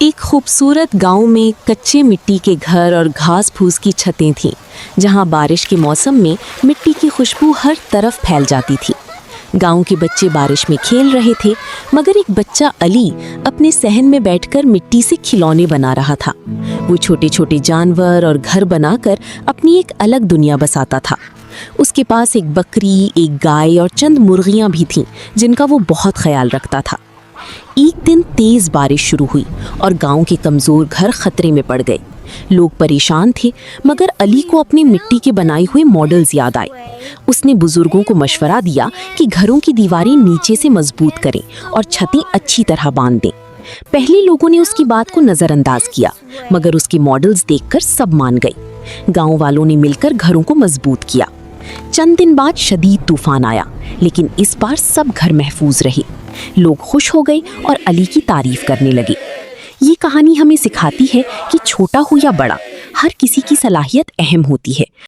एक खूबसूरत गांव में कच्चे मिट्टी के घर और घास फूस की छतें थीं, जहां बारिश के मौसम में मिट्टी की खुशबू हर तरफ फैल जाती थी। गांव के बच्चे बारिश में खेल रहे थे, मगर एक बच्चा अली अपने सहन में बैठकर मिट्टी से खिलौने बना रहा था। वो छोटे छोटे जानवर और घर बनाकर अपनी एक अलग दुनिया बसाता था। उसके पास एक बकरी, एक गाय और चंद मुर्गियां भी थीं, जिनका वो बहुत ख्याल रखता था। एक दिन तेज बारिश शुरू हुई और गांव के कमजोर घर खतरे में पड़ गए। लोग परेशान थे, मगर अली को अपनी मिट्टी के बनाए हुए मॉडल्स याद आए। उसने बुजुर्गों को मशवरा दिया कि घरों की दीवारें नीचे से मजबूत करें और छतें अच्छी तरह बांध दें। पहले लोगों ने उसकी बात को नजरअंदाज किया, मगर उसके मॉडल्स देखकर सब मान गए। गांव वालों ने मिलकर घरों को मजबूत किया। चंद दिन बाद शदीद तूफान आया, लेकिन इस बार सब घर महफूज रहे। लोग खुश हो गए और अली की तारीफ करने लगे। ये कहानी हमें सिखाती है कि छोटा हो या बड़ा, हर किसी की सलाहियत अहम होती है।